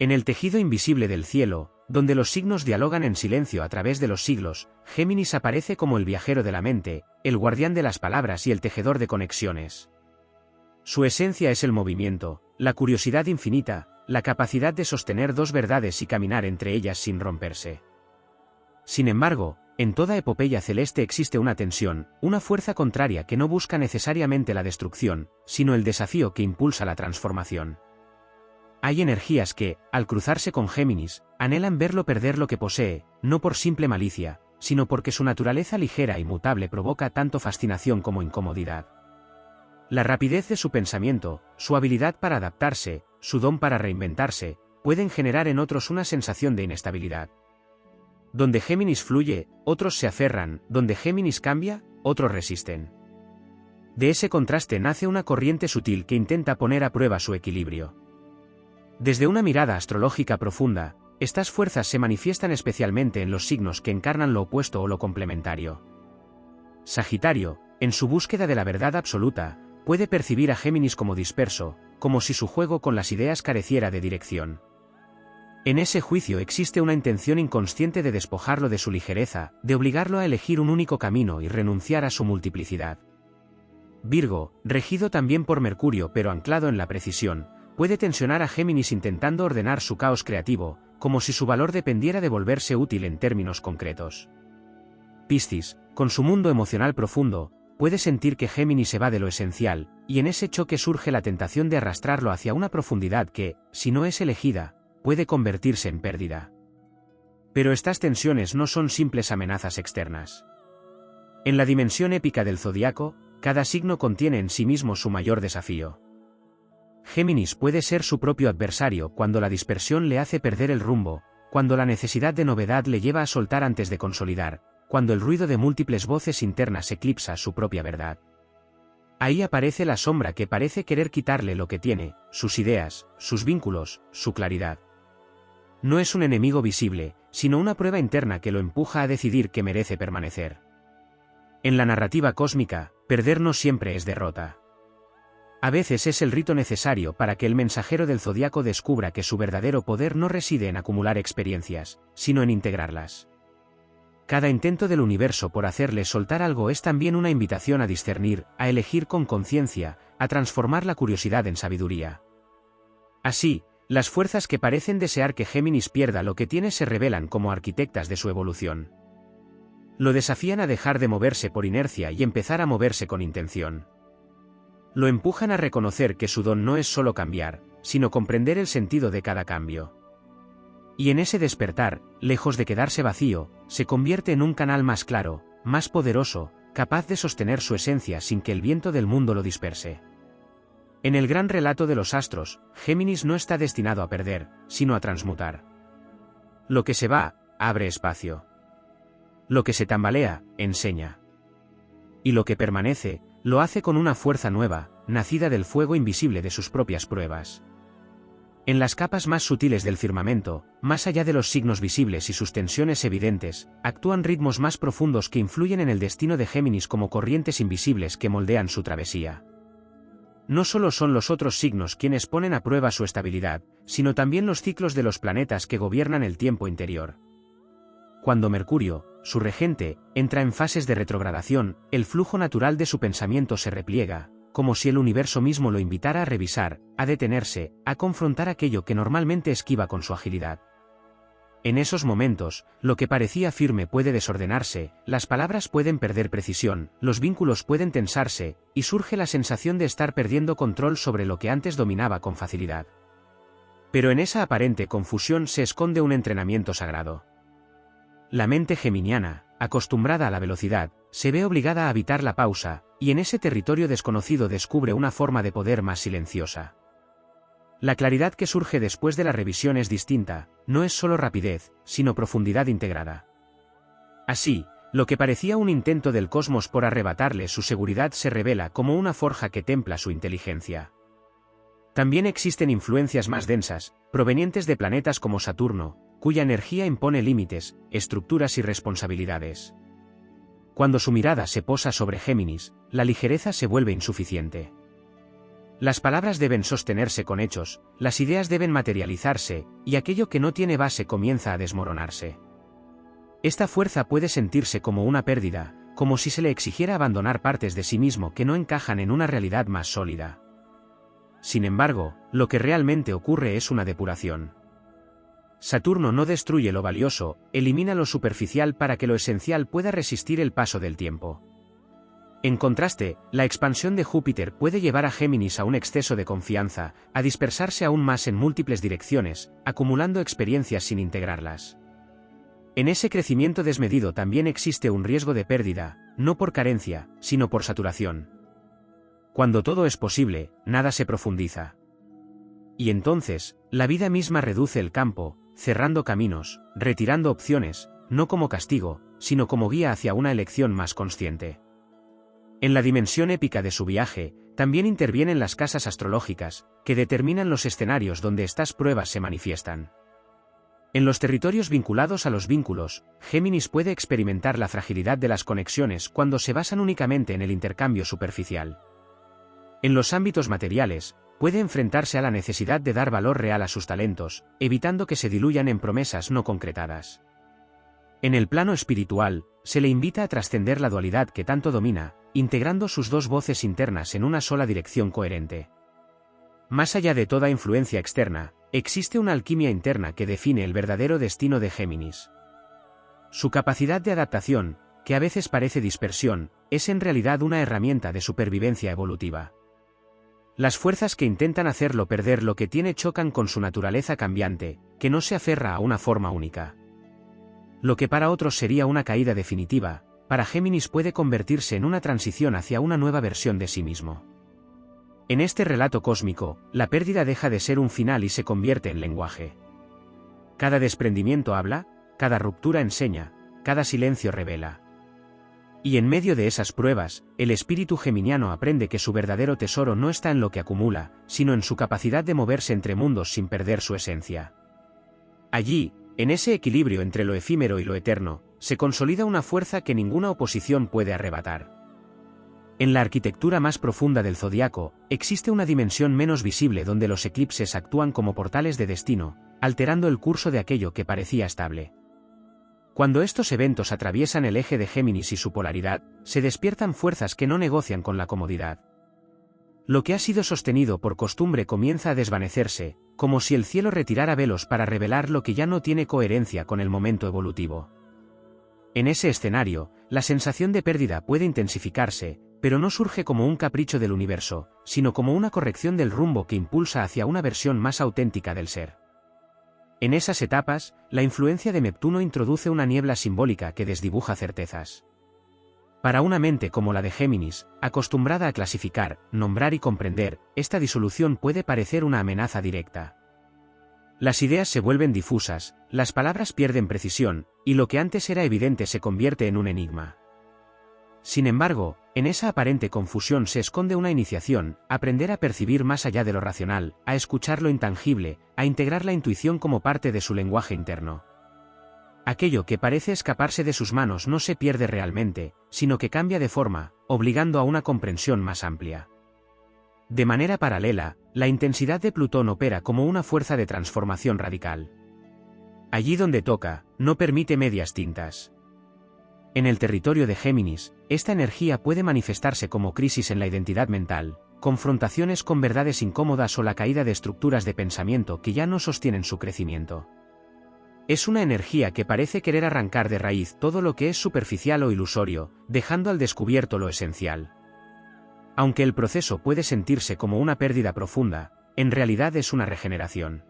En el tejido invisible del cielo, donde los signos dialogan en silencio a través de los siglos, Géminis aparece como el viajero de la mente, el guardián de las palabras y el tejedor de conexiones. Su esencia es el movimiento, la curiosidad infinita, la capacidad de sostener dos verdades y caminar entre ellas sin romperse. Sin embargo, en toda epopeya celeste existe una tensión, una fuerza contraria que no busca necesariamente la destrucción, sino el desafío que impulsa la transformación. Hay energías que, al cruzarse con Géminis, anhelan verlo perder lo que posee, no por simple malicia, sino porque su naturaleza ligera y mutable provoca tanto fascinación como incomodidad. La rapidez de su pensamiento, su habilidad para adaptarse, su don para reinventarse, pueden generar en otros una sensación de inestabilidad. Donde Géminis fluye, otros se aferran, donde Géminis cambia, otros resisten. De ese contraste nace una corriente sutil que intenta poner a prueba su equilibrio. Desde una mirada astrológica profunda, estas fuerzas se manifiestan especialmente en los signos que encarnan lo opuesto o lo complementario. Sagitario, en su búsqueda de la verdad absoluta, puede percibir a Géminis como disperso, como si su juego con las ideas careciera de dirección. En ese juicio existe una intención inconsciente de despojarlo de su ligereza, de obligarlo a elegir un único camino y renunciar a su multiplicidad. Virgo, regido también por Mercurio pero anclado en la precisión, puede tensionar a Géminis intentando ordenar su caos creativo, como si su valor dependiera de volverse útil en términos concretos. Piscis, con su mundo emocional profundo, puede sentir que Géminis evade lo esencial, y en ese choque surge la tentación de arrastrarlo hacia una profundidad que, si no es elegida, puede convertirse en pérdida. Pero estas tensiones no son simples amenazas externas. En la dimensión épica del zodiaco, cada signo contiene en sí mismo su mayor desafío. Géminis puede ser su propio adversario cuando la dispersión le hace perder el rumbo, cuando la necesidad de novedad le lleva a soltar antes de consolidar, cuando el ruido de múltiples voces internas eclipsa su propia verdad. Ahí aparece la sombra que parece querer quitarle lo que tiene, sus ideas, sus vínculos, su claridad. No es un enemigo visible, sino una prueba interna que lo empuja a decidir que merece permanecer. En la narrativa cósmica, perder no siempre es derrota. A veces es el rito necesario para que el mensajero del zodiaco descubra que su verdadero poder no reside en acumular experiencias, sino en integrarlas. Cada intento del universo por hacerle soltar algo es también una invitación a discernir, a elegir con conciencia, a transformar la curiosidad en sabiduría. Así, las fuerzas que parecen desear que Géminis pierda lo que tiene se revelan como arquitectas de su evolución. Lo desafían a dejar de moverse por inercia y empezar a moverse con intención. Lo empujan a reconocer que su don no es solo cambiar, sino comprender el sentido de cada cambio. Y en ese despertar, lejos de quedarse vacío, se convierte en un canal más claro, más poderoso, capaz de sostener su esencia sin que el viento del mundo lo disperse. En el gran relato de los astros, Géminis no está destinado a perder, sino a transmutar. Lo que se va, abre espacio. Lo que se tambalea, enseña. Y lo que permanece, lo hace con una fuerza nueva, nacida del fuego invisible de sus propias pruebas. En las capas más sutiles del firmamento, más allá de los signos visibles y sus tensiones evidentes, actúan ritmos más profundos que influyen en el destino de Géminis como corrientes invisibles que moldean su travesía. No solo son los otros signos quienes ponen a prueba su estabilidad, sino también los ciclos de los planetas que gobiernan el tiempo interior. Cuando Mercurio, su regente, entra en fases de retrogradación, el flujo natural de su pensamiento se repliega, como si el universo mismo lo invitara a revisar, a detenerse, a confrontar aquello que normalmente esquiva con su agilidad. En esos momentos, lo que parecía firme puede desordenarse, las palabras pueden perder precisión, los vínculos pueden tensarse, y surge la sensación de estar perdiendo control sobre lo que antes dominaba con facilidad. Pero en esa aparente confusión se esconde un entrenamiento sagrado. La mente geminiana, acostumbrada a la velocidad, se ve obligada a evitar la pausa, y en ese territorio desconocido descubre una forma de poder más silenciosa. La claridad que surge después de la revisión es distinta, no es solo rapidez, sino profundidad integrada. Así, lo que parecía un intento del cosmos por arrebatarle su seguridad se revela como una forja que templa su inteligencia. También existen influencias más densas, provenientes de planetas como Saturno, cuya energía impone límites, estructuras y responsabilidades. Cuando su mirada se posa sobre Géminis, la ligereza se vuelve insuficiente. Las palabras deben sostenerse con hechos, las ideas deben materializarse, y aquello que no tiene base comienza a desmoronarse. Esta fuerza puede sentirse como una pérdida, como si se le exigiera abandonar partes de sí mismo que no encajan en una realidad más sólida. Sin embargo, lo que realmente ocurre es una depuración. Saturno no destruye lo valioso, elimina lo superficial para que lo esencial pueda resistir el paso del tiempo. En contraste, la expansión de Júpiter puede llevar a Géminis a un exceso de confianza, a dispersarse aún más en múltiples direcciones, acumulando experiencias sin integrarlas. En ese crecimiento desmedido también existe un riesgo de pérdida, no por carencia, sino por saturación. Cuando todo es posible, nada se profundiza. Y entonces, la vida misma reduce el campo, cerrando caminos, retirando opciones, no como castigo, sino como guía hacia una elección más consciente. En la dimensión épica de su viaje, también intervienen las casas astrológicas, que determinan los escenarios donde estas pruebas se manifiestan. En los territorios vinculados a los vínculos, Géminis puede experimentar la fragilidad de las conexiones cuando se basan únicamente en el intercambio superficial. En los ámbitos materiales, puede enfrentarse a la necesidad de dar valor real a sus talentos, evitando que se diluyan en promesas no concretadas. En el plano espiritual, se le invita a trascender la dualidad que tanto domina, integrando sus dos voces internas en una sola dirección coherente. Más allá de toda influencia externa, existe una alquimia interna que define el verdadero destino de Géminis. Su capacidad de adaptación, que a veces parece dispersión, es en realidad una herramienta de supervivencia evolutiva. Las fuerzas que intentan hacerlo perder lo que tiene chocan con su naturaleza cambiante, que no se aferra a una forma única. Lo que para otros sería una caída definitiva, para Géminis puede convertirse en una transición hacia una nueva versión de sí mismo. En este relato cósmico, la pérdida deja de ser un final y se convierte en lenguaje. Cada desprendimiento habla, cada ruptura enseña, cada silencio revela. Y en medio de esas pruebas, el espíritu geminiano aprende que su verdadero tesoro no está en lo que acumula, sino en su capacidad de moverse entre mundos sin perder su esencia. Allí, en ese equilibrio entre lo efímero y lo eterno, se consolida una fuerza que ninguna oposición puede arrebatar. En la arquitectura más profunda del zodiaco, existe una dimensión menos visible donde los eclipses actúan como portales de destino, alterando el curso de aquello que parecía estable. Cuando estos eventos atraviesan el eje de Géminis y su polaridad, se despiertan fuerzas que no negocian con la comodidad. Lo que ha sido sostenido por costumbre comienza a desvanecerse, como si el cielo retirara velos para revelar lo que ya no tiene coherencia con el momento evolutivo. En ese escenario, la sensación de pérdida puede intensificarse, pero no surge como un capricho del universo, sino como una corrección del rumbo que impulsa hacia una versión más auténtica del ser. En esas etapas, la influencia de Neptuno introduce una niebla simbólica que desdibuja certezas. Para una mente como la de Géminis, acostumbrada a clasificar, nombrar y comprender, esta disolución puede parecer una amenaza directa. Las ideas se vuelven difusas, las palabras pierden precisión, y lo que antes era evidente se convierte en un enigma. Sin embargo, en esa aparente confusión se esconde una iniciación, aprender a percibir más allá de lo racional, a escuchar lo intangible, a integrar la intuición como parte de su lenguaje interno. Aquello que parece escaparse de sus manos no se pierde realmente, sino que cambia de forma, obligando a una comprensión más amplia. De manera paralela, la intensidad de Plutón opera como una fuerza de transformación radical. Allí donde toca, no permite medias tintas. En el territorio de Géminis, esta energía puede manifestarse como crisis en la identidad mental, confrontaciones con verdades incómodas o la caída de estructuras de pensamiento que ya no sostienen su crecimiento. Es una energía que parece querer arrancar de raíz todo lo que es superficial o ilusorio, dejando al descubierto lo esencial. Aunque el proceso puede sentirse como una pérdida profunda, en realidad es una regeneración.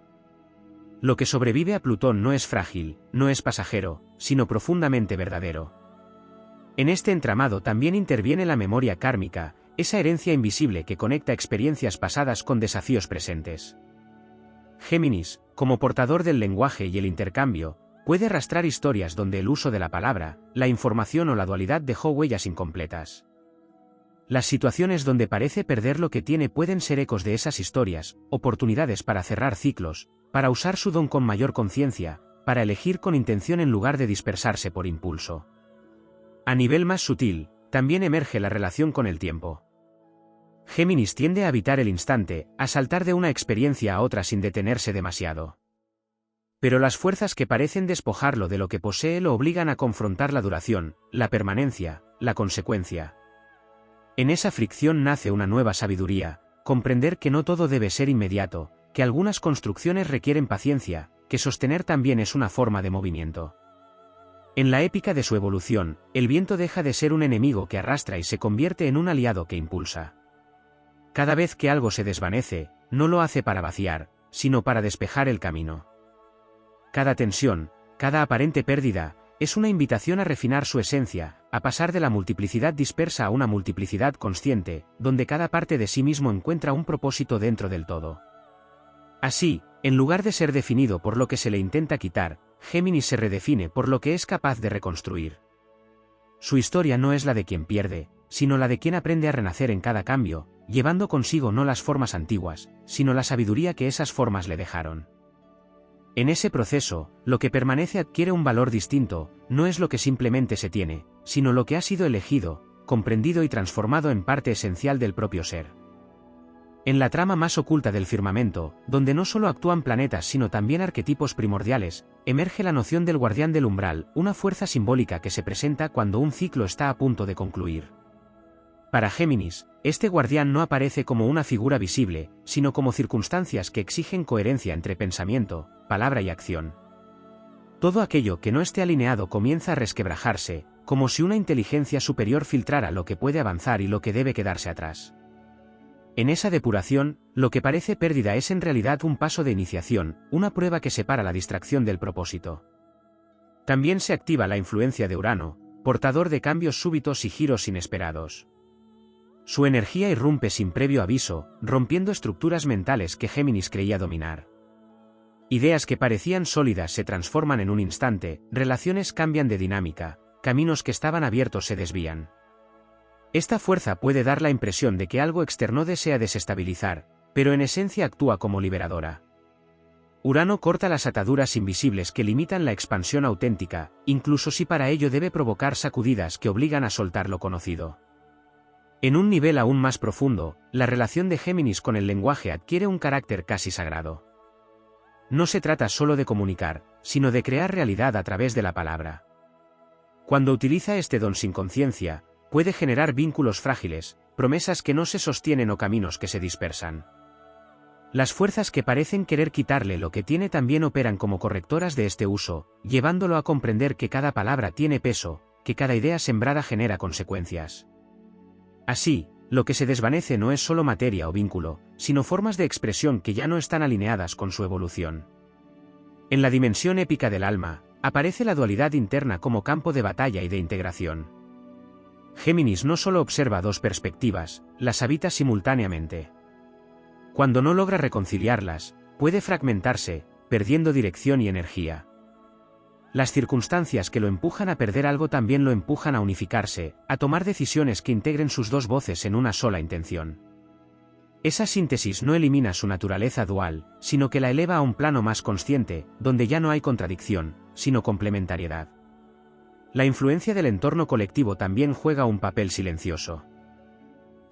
Lo que sobrevive a Plutón no es frágil, no es pasajero, sino profundamente verdadero. En este entramado también interviene la memoria kármica, esa herencia invisible que conecta experiencias pasadas con desafíos presentes. Géminis, como portador del lenguaje y el intercambio, puede arrastrar historias donde el uso de la palabra, la información o la dualidad dejó huellas incompletas. Las situaciones donde parece perder lo que tiene pueden ser ecos de esas historias, oportunidades para cerrar ciclos, para usar su don con mayor conciencia, para elegir con intención en lugar de dispersarse por impulso. A nivel más sutil, también emerge la relación con el tiempo. Géminis tiende a evitar el instante, a saltar de una experiencia a otra sin detenerse demasiado. Pero las fuerzas que parecen despojarlo de lo que posee lo obligan a confrontar la duración, la permanencia, la consecuencia. En esa fricción nace una nueva sabiduría, comprender que no todo debe ser inmediato, que algunas construcciones requieren paciencia, que sostener también es una forma de movimiento. En la épica de su evolución, el viento deja de ser un enemigo que arrastra y se convierte en un aliado que impulsa. Cada vez que algo se desvanece, no lo hace para vaciar, sino para despejar el camino. Cada tensión, cada aparente pérdida, es una invitación a refinar su esencia, a pasar de la multiplicidad dispersa a una multiplicidad consciente, donde cada parte de sí mismo encuentra un propósito dentro del todo. Así, en lugar de ser definido por lo que se le intenta quitar, Géminis se redefine por lo que es capaz de reconstruir. Su historia no es la de quien pierde, sino la de quien aprende a renacer en cada cambio, llevando consigo no las formas antiguas, sino la sabiduría que esas formas le dejaron. En ese proceso, lo que permanece adquiere un valor distinto, no es lo que simplemente se tiene, sino lo que ha sido elegido, comprendido y transformado en parte esencial del propio ser. En la trama más oculta del firmamento, donde no solo actúan planetas sino también arquetipos primordiales, emerge la noción del guardián del umbral, una fuerza simbólica que se presenta cuando un ciclo está a punto de concluir. Para Géminis, este guardián no aparece como una figura visible, sino como circunstancias que exigen coherencia entre pensamiento, palabra y acción. Todo aquello que no esté alineado comienza a resquebrajarse, como si una inteligencia superior filtrara lo que puede avanzar y lo que debe quedarse atrás. En esa depuración, lo que parece pérdida es en realidad un paso de iniciación, una prueba que separa la distracción del propósito. También se activa la influencia de Urano, portador de cambios súbitos y giros inesperados. Su energía irrumpe sin previo aviso, rompiendo estructuras mentales que Géminis creía dominar. Ideas que parecían sólidas se transforman en un instante, relaciones cambian de dinámica, caminos que estaban abiertos se desvían. Esta fuerza puede dar la impresión de que algo externo desea desestabilizar, pero en esencia actúa como liberadora. Urano corta las ataduras invisibles que limitan la expansión auténtica, incluso si para ello debe provocar sacudidas que obligan a soltar lo conocido. En un nivel aún más profundo, la relación de Géminis con el lenguaje adquiere un carácter casi sagrado. No se trata solo de comunicar, sino de crear realidad a través de la palabra. Cuando utiliza este don sin conciencia, puede generar vínculos frágiles, promesas que no se sostienen o caminos que se dispersan. Las fuerzas que parecen querer quitarle lo que tiene también operan como correctoras de este uso, llevándolo a comprender que cada palabra tiene peso, que cada idea sembrada genera consecuencias. Así, lo que se desvanece no es solo materia o vínculo, sino formas de expresión que ya no están alineadas con su evolución. En la dimensión épica del alma, aparece la dualidad interna como campo de batalla y de integración. Géminis no solo observa dos perspectivas, las habita simultáneamente. Cuando no logra reconciliarlas, puede fragmentarse, perdiendo dirección y energía. Las circunstancias que lo empujan a perder algo también lo empujan a unificarse, a tomar decisiones que integren sus dos voces en una sola intención. Esa síntesis no elimina su naturaleza dual, sino que la eleva a un plano más consciente, donde ya no hay contradicción, sino complementariedad. La influencia del entorno colectivo también juega un papel silencioso.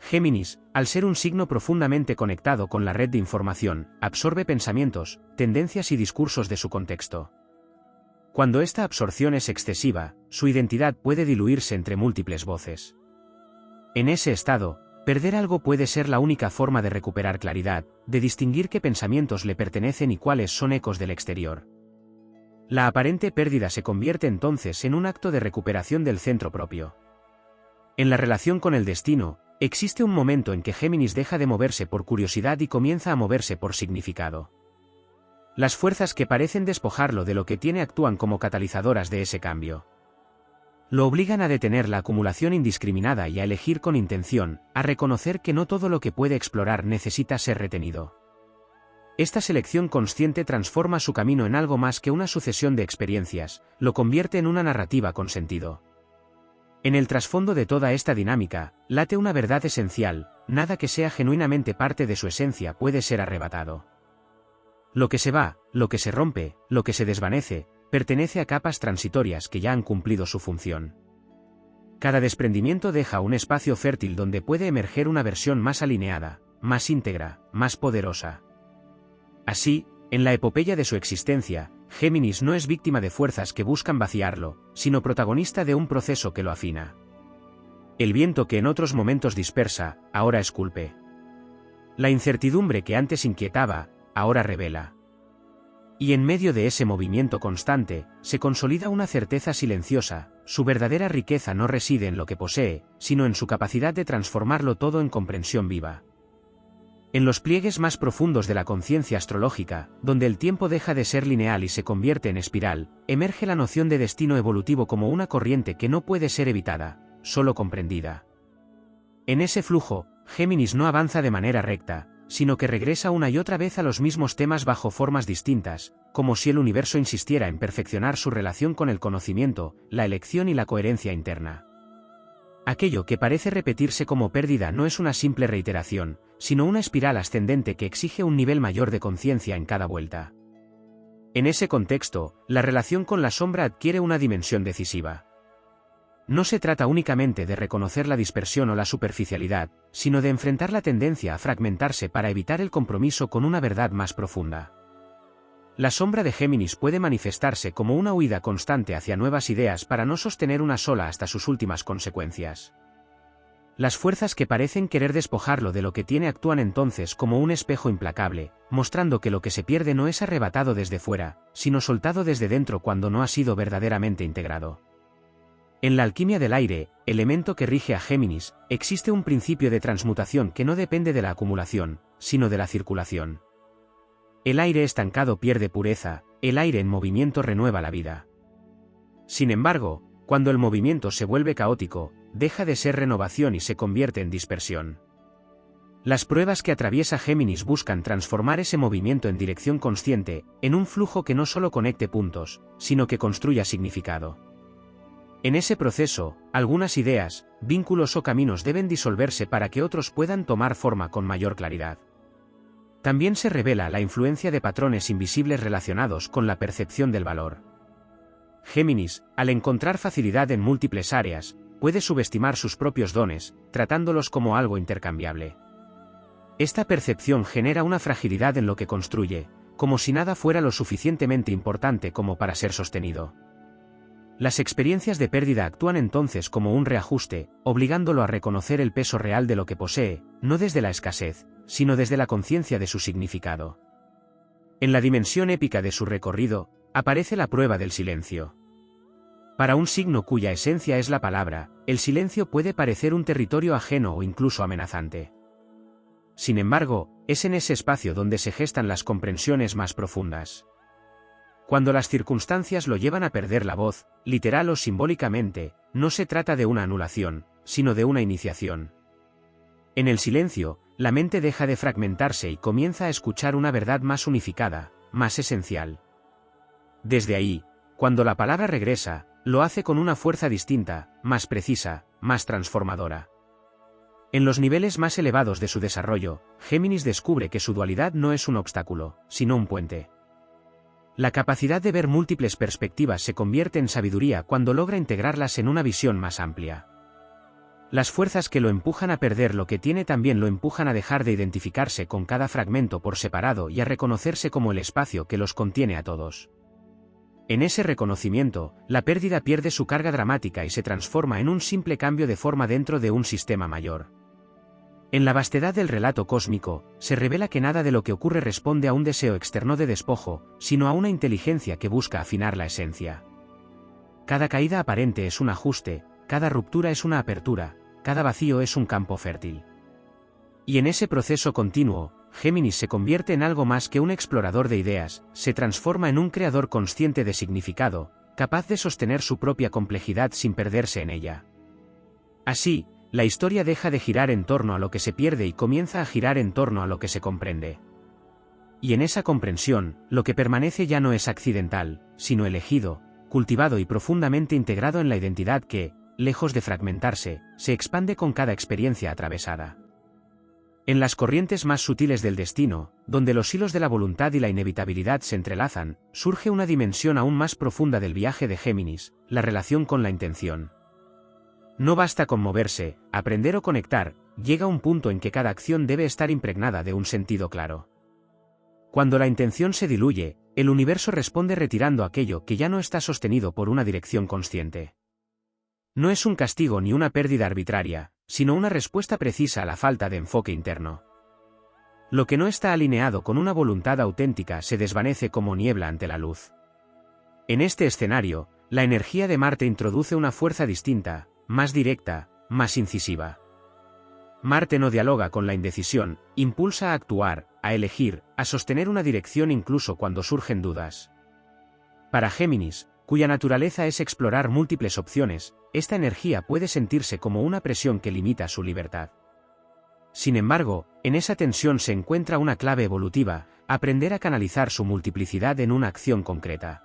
Géminis, al ser un signo profundamente conectado con la red de información, absorbe pensamientos, tendencias y discursos de su contexto. Cuando esta absorción es excesiva, su identidad puede diluirse entre múltiples voces. En ese estado, perder algo puede ser la única forma de recuperar claridad, de distinguir qué pensamientos le pertenecen y cuáles son ecos del exterior. La aparente pérdida se convierte entonces en un acto de recuperación del centro propio. En la relación con el destino, existe un momento en que Géminis deja de moverse por curiosidad y comienza a moverse por significado. Las fuerzas que parecen despojarlo de lo que tiene actúan como catalizadoras de ese cambio. Lo obligan a detener la acumulación indiscriminada y a elegir con intención, a reconocer que no todo lo que puede explorar necesita ser retenido. Esta selección consciente transforma su camino en algo más que una sucesión de experiencias, lo convierte en una narrativa con sentido. En el trasfondo de toda esta dinámica, late una verdad esencial: nada que sea genuinamente parte de su esencia puede ser arrebatado. Lo que se va, lo que se rompe, lo que se desvanece, pertenece a capas transitorias que ya han cumplido su función. Cada desprendimiento deja un espacio fértil donde puede emerger una versión más alineada, más íntegra, más poderosa. Así, en la epopeya de su existencia, Géminis no es víctima de fuerzas que buscan vaciarlo, sino protagonista de un proceso que lo afina. El viento que en otros momentos dispersa, ahora esculpe. La incertidumbre que antes inquietaba, ahora revela. Y en medio de ese movimiento constante, se consolida una certeza silenciosa: su verdadera riqueza no reside en lo que posee, sino en su capacidad de transformarlo todo en comprensión viva. En los pliegues más profundos de la conciencia astrológica, donde el tiempo deja de ser lineal y se convierte en espiral, emerge la noción de destino evolutivo como una corriente que no puede ser evitada, solo comprendida. En ese flujo, Géminis no avanza de manera recta, sino que regresa una y otra vez a los mismos temas bajo formas distintas, como si el universo insistiera en perfeccionar su relación con el conocimiento, la elección y la coherencia interna. Aquello que parece repetirse como pérdida no es una simple reiteración, sino una espiral ascendente que exige un nivel mayor de conciencia en cada vuelta. En ese contexto, la relación con la sombra adquiere una dimensión decisiva. No se trata únicamente de reconocer la dispersión o la superficialidad, sino de enfrentar la tendencia a fragmentarse para evitar el compromiso con una verdad más profunda. La sombra de Géminis puede manifestarse como una huida constante hacia nuevas ideas para no sostener una sola hasta sus últimas consecuencias. Las fuerzas que parecen querer despojarlo de lo que tiene actúan entonces como un espejo implacable, mostrando que lo que se pierde no es arrebatado desde fuera, sino soltado desde dentro cuando no ha sido verdaderamente integrado. En la alquimia del aire, elemento que rige a Géminis, existe un principio de transmutación que no depende de la acumulación, sino de la circulación. El aire estancado pierde pureza, el aire en movimiento renueva la vida. Sin embargo, cuando el movimiento se vuelve caótico, deja de ser renovación y se convierte en dispersión. Las pruebas que atraviesa Géminis buscan transformar ese movimiento en dirección consciente, en un flujo que no solo conecte puntos, sino que construya significado. En ese proceso, algunas ideas, vínculos o caminos deben disolverse para que otros puedan tomar forma con mayor claridad. También se revela la influencia de patrones invisibles relacionados con la percepción del valor. Géminis, al encontrar facilidad en múltiples áreas, puede subestimar sus propios dones, tratándolos como algo intercambiable. Esta percepción genera una fragilidad en lo que construye, como si nada fuera lo suficientemente importante como para ser sostenido. Las experiencias de pérdida actúan entonces como un reajuste, obligándolo a reconocer el peso real de lo que posee, no desde la escasez, sino desde la conciencia de su significado. En la dimensión épica de su recorrido, aparece la prueba del silencio. Para un signo cuya esencia es la palabra, el silencio puede parecer un territorio ajeno o incluso amenazante. Sin embargo, es en ese espacio donde se gestan las comprensiones más profundas. Cuando las circunstancias lo llevan a perder la voz, literal o simbólicamente, no se trata de una anulación, sino de una iniciación. En el silencio, la mente deja de fragmentarse y comienza a escuchar una verdad más unificada, más esencial. Desde ahí, cuando la palabra regresa, lo hace con una fuerza distinta, más precisa, más transformadora. En los niveles más elevados de su desarrollo, Géminis descubre que su dualidad no es un obstáculo, sino un puente. La capacidad de ver múltiples perspectivas se convierte en sabiduría cuando logra integrarlas en una visión más amplia. Las fuerzas que lo empujan a perder lo que tiene también lo empujan a dejar de identificarse con cada fragmento por separado y a reconocerse como el espacio que los contiene a todos. En ese reconocimiento, la pérdida pierde su carga dramática y se transforma en un simple cambio de forma dentro de un sistema mayor. En la vastedad del relato cósmico, se revela que nada de lo que ocurre responde a un deseo externo de despojo, sino a una inteligencia que busca afinar la esencia. Cada caída aparente es un ajuste, cada ruptura es una apertura, cada vacío es un campo fértil. Y en ese proceso continuo, Géminis se convierte en algo más que un explorador de ideas, se transforma en un creador consciente de significado, capaz de sostener su propia complejidad sin perderse en ella. Así, la historia deja de girar en torno a lo que se pierde y comienza a girar en torno a lo que se comprende. Y en esa comprensión, lo que permanece ya no es accidental, sino elegido, cultivado y profundamente integrado en la identidad que, lejos de fragmentarse, se expande con cada experiencia atravesada. En las corrientes más sutiles del destino, donde los hilos de la voluntad y la inevitabilidad se entrelazan, surge una dimensión aún más profunda del viaje de Géminis, la relación con la intención. No basta con moverse, aprender o conectar, llega un punto en que cada acción debe estar impregnada de un sentido claro. Cuando la intención se diluye, el universo responde retirando aquello que ya no está sostenido por una dirección consciente. No es un castigo ni una pérdida arbitraria, sino una respuesta precisa a la falta de enfoque interno. Lo que no está alineado con una voluntad auténtica se desvanece como niebla ante la luz. En este escenario, la energía de Marte introduce una fuerza distinta, más directa, más incisiva. Marte no dialoga con la indecisión, impulsa a actuar, a elegir, a sostener una dirección incluso cuando surgen dudas. Para Géminis, cuya naturaleza es explorar múltiples opciones, esta energía puede sentirse como una presión que limita su libertad. Sin embargo, en esa tensión se encuentra una clave evolutiva, aprender a canalizar su multiplicidad en una acción concreta.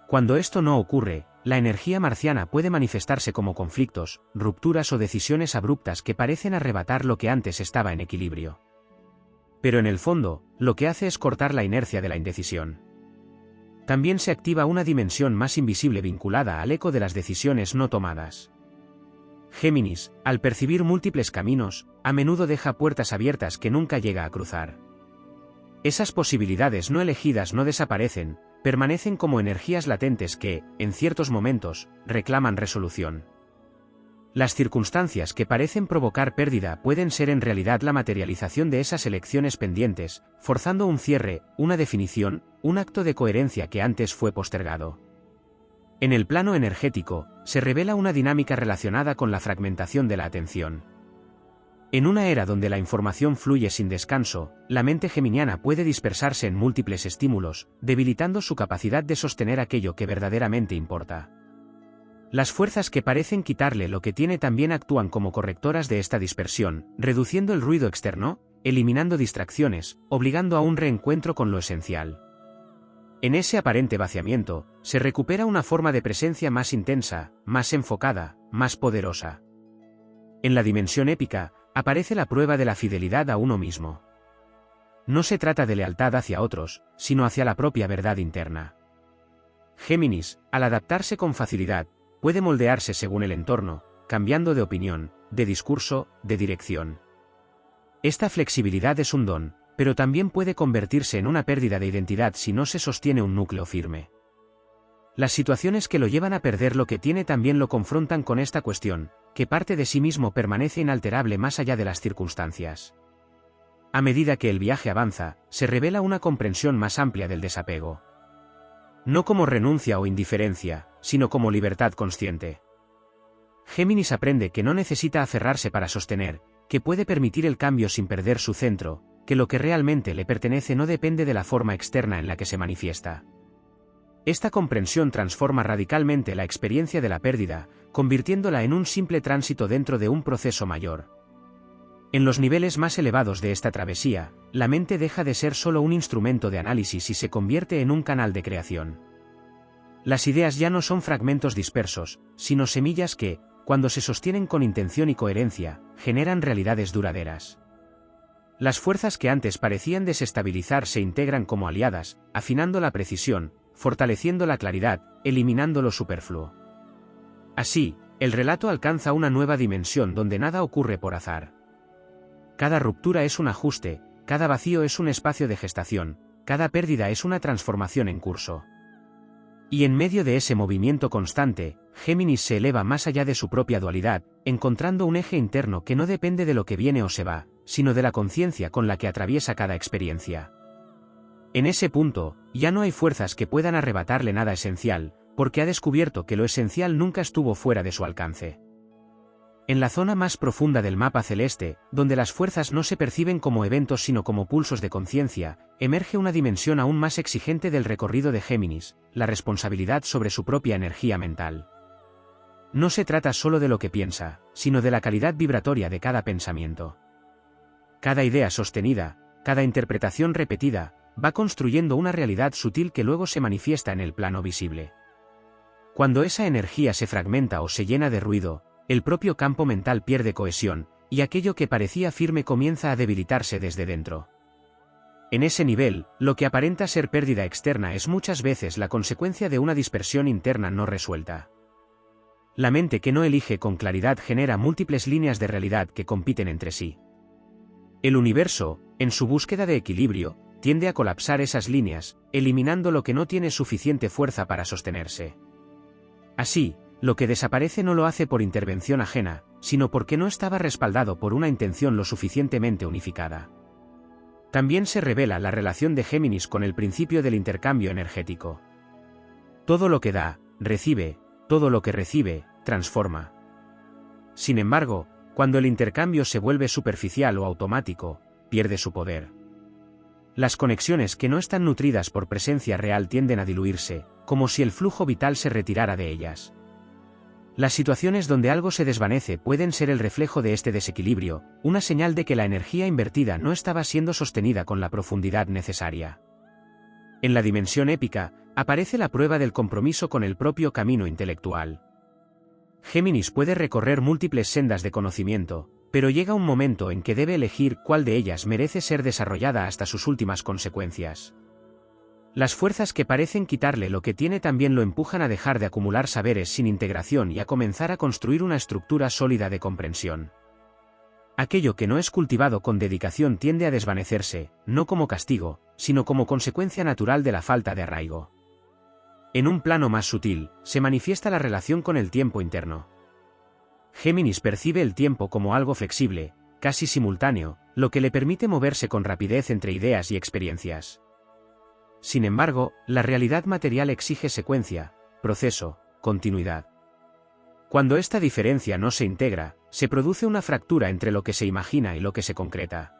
Cuando esto no ocurre, la energía marciana puede manifestarse como conflictos, rupturas o decisiones abruptas que parecen arrebatar lo que antes estaba en equilibrio. Pero en el fondo, lo que hace es cortar la inercia de la indecisión. También se activa una dimensión más invisible vinculada al eco de las decisiones no tomadas. Géminis, al percibir múltiples caminos, a menudo deja puertas abiertas que nunca llega a cruzar. Esas posibilidades no elegidas no desaparecen, permanecen como energías latentes que, en ciertos momentos, reclaman resolución. Las circunstancias que parecen provocar pérdida pueden ser en realidad la materialización de esas elecciones pendientes, forzando un cierre, una definición, un acto de coherencia que antes fue postergado. En el plano energético, se revela una dinámica relacionada con la fragmentación de la atención. En una era donde la información fluye sin descanso, la mente geminiana puede dispersarse en múltiples estímulos, debilitando su capacidad de sostener aquello que verdaderamente importa. Las fuerzas que parecen quitarle lo que tiene también actúan como correctoras de esta dispersión, reduciendo el ruido externo, eliminando distracciones, obligando a un reencuentro con lo esencial. En ese aparente vaciamiento, se recupera una forma de presencia más intensa, más enfocada, más poderosa. En la dimensión épica, aparece la prueba de la fidelidad a uno mismo. No se trata de lealtad hacia otros, sino hacia la propia verdad interna. Géminis, al adaptarse con facilidad, puede moldearse según el entorno, cambiando de opinión, de discurso, de dirección. Esta flexibilidad es un don, pero también puede convertirse en una pérdida de identidad si no se sostiene un núcleo firme. Las situaciones que lo llevan a perder lo que tiene también lo confrontan con esta cuestión, que parte de sí mismo permanece inalterable más allá de las circunstancias. A medida que el viaje avanza, se revela una comprensión más amplia del desapego. No como renuncia o indiferencia, sino como libertad consciente. Géminis aprende que no necesita aferrarse para sostener, que puede permitir el cambio sin perder su centro, que lo que realmente le pertenece no depende de la forma externa en la que se manifiesta. Esta comprensión transforma radicalmente la experiencia de la pérdida, convirtiéndola en un simple tránsito dentro de un proceso mayor. En los niveles más elevados de esta travesía, la mente deja de ser solo un instrumento de análisis y se convierte en un canal de creación. Las ideas ya no son fragmentos dispersos, sino semillas que, cuando se sostienen con intención y coherencia, generan realidades duraderas. Las fuerzas que antes parecían desestabilizar se integran como aliadas, afinando la precisión, fortaleciendo la claridad, eliminando lo superfluo. Así, el relato alcanza una nueva dimensión donde nada ocurre por azar. Cada ruptura es un ajuste, cada vacío es un espacio de gestación, cada pérdida es una transformación en curso. Y en medio de ese movimiento constante, Géminis se eleva más allá de su propia dualidad, encontrando un eje interno que no depende de lo que viene o se va, sino de la conciencia con la que atraviesa cada experiencia. En ese punto, ya no hay fuerzas que puedan arrebatarle nada esencial, porque ha descubierto que lo esencial nunca estuvo fuera de su alcance. En la zona más profunda del mapa celeste, donde las fuerzas no se perciben como eventos sino como pulsos de conciencia, emerge una dimensión aún más exigente del recorrido de Géminis, la responsabilidad sobre su propia energía mental. No se trata solo de lo que piensa, sino de la calidad vibratoria de cada pensamiento. Cada idea sostenida, cada interpretación repetida, va construyendo una realidad sutil que luego se manifiesta en el plano visible. Cuando esa energía se fragmenta o se llena de ruido, el propio campo mental pierde cohesión, y aquello que parecía firme comienza a debilitarse desde dentro. En ese nivel, lo que aparenta ser pérdida externa es muchas veces la consecuencia de una dispersión interna no resuelta. La mente que no elige con claridad genera múltiples líneas de realidad que compiten entre sí. El universo, en su búsqueda de equilibrio, tiende a colapsar esas líneas, eliminando lo que no tiene suficiente fuerza para sostenerse. Así, lo que desaparece no lo hace por intervención ajena, sino porque no estaba respaldado por una intención lo suficientemente unificada. También se revela la relación de Géminis con el principio del intercambio energético. Todo lo que da, recibe, todo lo que recibe, transforma. Sin embargo, cuando el intercambio se vuelve superficial o automático, pierde su poder. Las conexiones que no están nutridas por presencia real tienden a diluirse, como si el flujo vital se retirara de ellas. Las situaciones donde algo se desvanece pueden ser el reflejo de este desequilibrio, una señal de que la energía invertida no estaba siendo sostenida con la profundidad necesaria. En la dimensión épica, aparece la prueba del compromiso con el propio camino intelectual. Géminis puede recorrer múltiples sendas de conocimiento, pero llega un momento en que debe elegir cuál de ellas merece ser desarrollada hasta sus últimas consecuencias. Las fuerzas que parecen quitarle lo que tiene también lo empujan a dejar de acumular saberes sin integración y a comenzar a construir una estructura sólida de comprensión. Aquello que no es cultivado con dedicación tiende a desvanecerse, no como castigo, sino como consecuencia natural de la falta de arraigo. En un plano más sutil, se manifiesta la relación con el tiempo interno. Géminis percibe el tiempo como algo flexible, casi simultáneo, lo que le permite moverse con rapidez entre ideas y experiencias. Sin embargo, la realidad material exige secuencia, proceso, continuidad. Cuando esta diferencia no se integra, se produce una fractura entre lo que se imagina y lo que se concreta.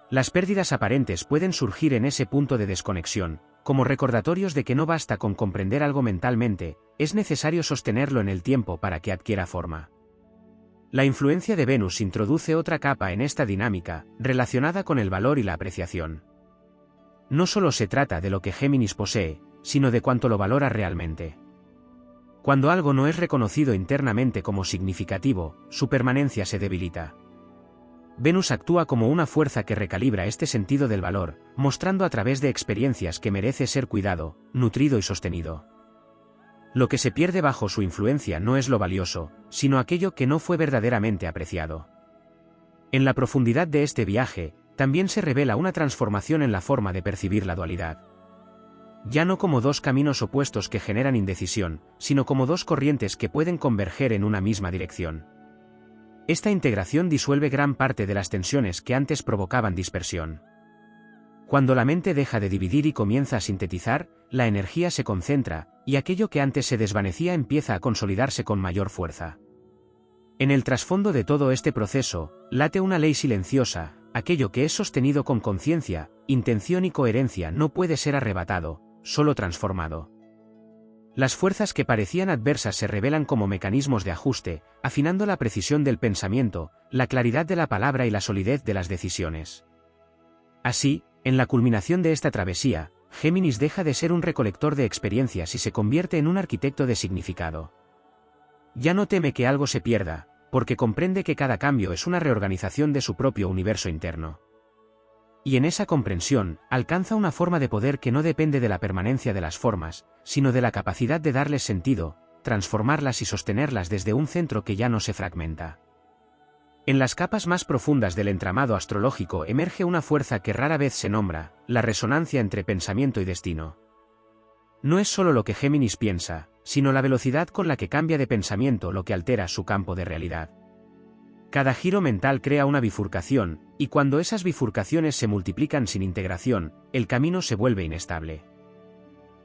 Las pérdidas aparentes pueden surgir en ese punto de desconexión, como recordatorios de que no basta con comprender algo mentalmente, es necesario sostenerlo en el tiempo para que adquiera forma. La influencia de Venus introduce otra capa en esta dinámica, relacionada con el valor y la apreciación. No solo se trata de lo que Géminis posee, sino de cuánto lo valora realmente. Cuando algo no es reconocido internamente como significativo, su permanencia se debilita. Venus actúa como una fuerza que recalibra este sentido del valor, mostrando a través de experiencias que merece ser cuidado, nutrido y sostenido. Lo que se pierde bajo su influencia no es lo valioso, sino aquello que no fue verdaderamente apreciado. En la profundidad de este viaje, también se revela una transformación en la forma de percibir la dualidad. Ya no como dos caminos opuestos que generan indecisión, sino como dos corrientes que pueden converger en una misma dirección. Esta integración disuelve gran parte de las tensiones que antes provocaban dispersión. Cuando la mente deja de dividir y comienza a sintetizar, la energía se concentra, y aquello que antes se desvanecía empieza a consolidarse con mayor fuerza. En el trasfondo de todo este proceso, late una ley silenciosa: aquello que es sostenido con conciencia, intención y coherencia no puede ser arrebatado, solo transformado. Las fuerzas que parecían adversas se revelan como mecanismos de ajuste, afinando la precisión del pensamiento, la claridad de la palabra y la solidez de las decisiones. Así, en la culminación de esta travesía, Géminis deja de ser un recolector de experiencias y se convierte en un arquitecto de significado. Ya no teme que algo se pierda, porque comprende que cada cambio es una reorganización de su propio universo interno. Y en esa comprensión, alcanza una forma de poder que no depende de la permanencia de las formas, sino de la capacidad de darles sentido, transformarlas y sostenerlas desde un centro que ya no se fragmenta. En las capas más profundas del entramado astrológico emerge una fuerza que rara vez se nombra: la resonancia entre pensamiento y destino. No es solo lo que Géminis piensa, sino la velocidad con la que cambia de pensamiento lo que altera su campo de realidad. Cada giro mental crea una bifurcación, y cuando esas bifurcaciones se multiplican sin integración, el camino se vuelve inestable.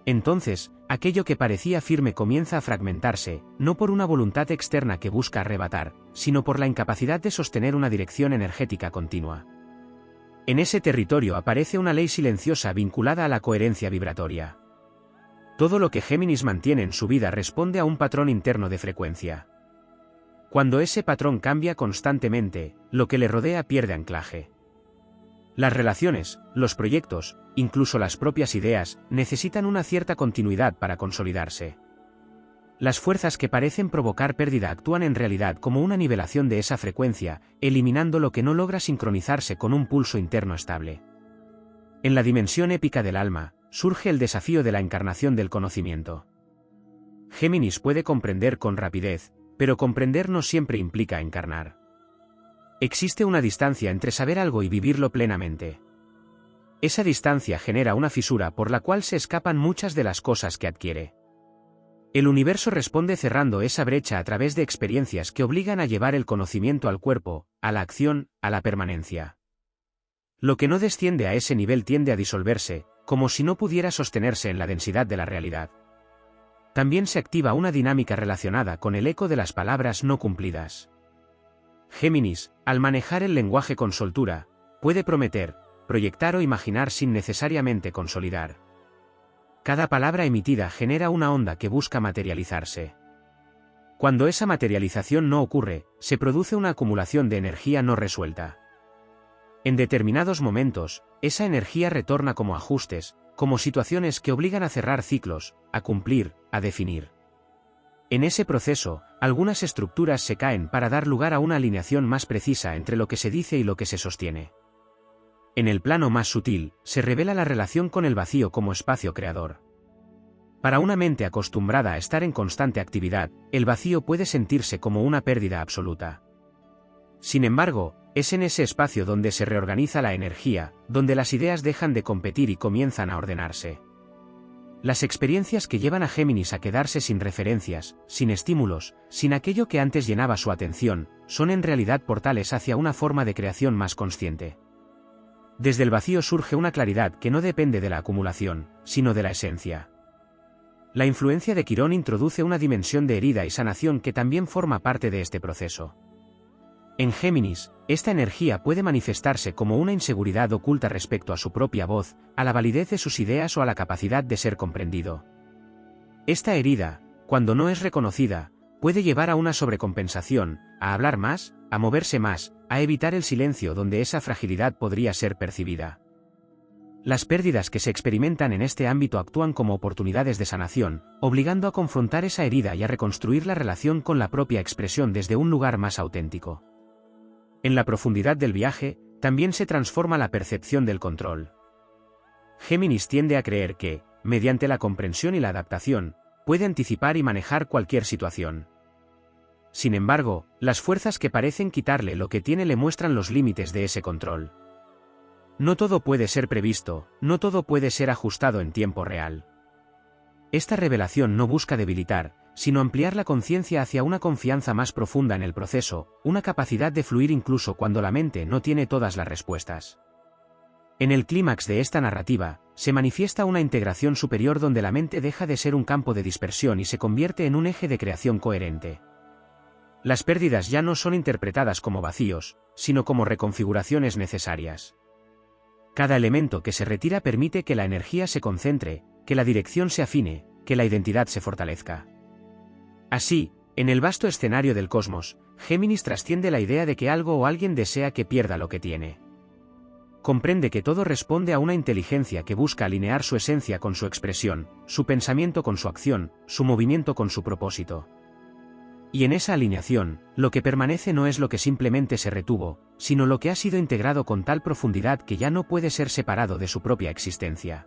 Entonces, aquello que parecía firme comienza a fragmentarse, no por una voluntad externa que busca arrebatar, sino por la incapacidad de sostener una dirección energética continua. En ese territorio aparece una ley silenciosa vinculada a la coherencia vibratoria. Todo lo que Géminis mantiene en su vida responde a un patrón interno de frecuencia. Cuando ese patrón cambia constantemente, lo que le rodea pierde anclaje. Las relaciones, los proyectos, incluso las propias ideas, necesitan una cierta continuidad para consolidarse. Las fuerzas que parecen provocar pérdida actúan en realidad como una nivelación de esa frecuencia, eliminando lo que no logra sincronizarse con un pulso interno estable. En la dimensión épica del alma, surge el desafío de la encarnación del conocimiento. Géminis puede comprender con rapidez, pero comprender no siempre implica encarnar. Existe una distancia entre saber algo y vivirlo plenamente. Esa distancia genera una fisura por la cual se escapan muchas de las cosas que adquiere. El universo responde cerrando esa brecha a través de experiencias que obligan a llevar el conocimiento al cuerpo, a la acción, a la permanencia. Lo que no desciende a ese nivel tiende a disolverse, como si no pudiera sostenerse en la densidad de la realidad. También se activa una dinámica relacionada con el eco de las palabras no cumplidas. Géminis, al manejar el lenguaje con soltura, puede prometer, proyectar o imaginar sin necesariamente consolidar. Cada palabra emitida genera una onda que busca materializarse. Cuando esa materialización no ocurre, se produce una acumulación de energía no resuelta. En determinados momentos, esa energía retorna como ajustes, como situaciones que obligan a cerrar ciclos, a cumplir, a definir. En ese proceso, algunas estructuras se caen para dar lugar a una alineación más precisa entre lo que se dice y lo que se sostiene. En el plano más sutil, se revela la relación con el vacío como espacio creador. Para una mente acostumbrada a estar en constante actividad, el vacío puede sentirse como una pérdida absoluta. Sin embargo, es en ese espacio donde se reorganiza la energía, donde las ideas dejan de competir y comienzan a ordenarse. Las experiencias que llevan a Géminis a quedarse sin referencias, sin estímulos, sin aquello que antes llenaba su atención, son en realidad portales hacia una forma de creación más consciente. Desde el vacío surge una claridad que no depende de la acumulación, sino de la esencia. La influencia de Quirón introduce una dimensión de herida y sanación que también forma parte de este proceso. En Géminis, esta energía puede manifestarse como una inseguridad oculta respecto a su propia voz, a la validez de sus ideas o a la capacidad de ser comprendido. Esta herida, cuando no es reconocida, puede llevar a una sobrecompensación, a hablar más, a moverse más, a evitar el silencio donde esa fragilidad podría ser percibida. Las pérdidas que se experimentan en este ámbito actúan como oportunidades de sanación, obligando a confrontar esa herida y a reconstruir la relación con la propia expresión desde un lugar más auténtico. En la profundidad del viaje, también se transforma la percepción del control. Géminis tiende a creer que, mediante la comprensión y la adaptación, puede anticipar y manejar cualquier situación. Sin embargo, las fuerzas que parecen quitarle lo que tiene le muestran los límites de ese control. No todo puede ser previsto, no todo puede ser ajustado en tiempo real. Esta revelación no busca debilitar, sino ampliar la conciencia hacia una confianza más profunda en el proceso, una capacidad de fluir incluso cuando la mente no tiene todas las respuestas. En el clímax de esta narrativa, se manifiesta una integración superior donde la mente deja de ser un campo de dispersión y se convierte en un eje de creación coherente. Las pérdidas ya no son interpretadas como vacíos, sino como reconfiguraciones necesarias. Cada elemento que se retira permite que la energía se concentre, que la dirección se afine, que la identidad se fortalezca. Así, en el vasto escenario del cosmos, Géminis trasciende la idea de que algo o alguien desea que pierda lo que tiene. Comprende que todo responde a una inteligencia que busca alinear su esencia con su expresión, su pensamiento con su acción, su movimiento con su propósito. Y en esa alineación, lo que permanece no es lo que simplemente se retuvo, sino lo que ha sido integrado con tal profundidad que ya no puede ser separado de su propia existencia.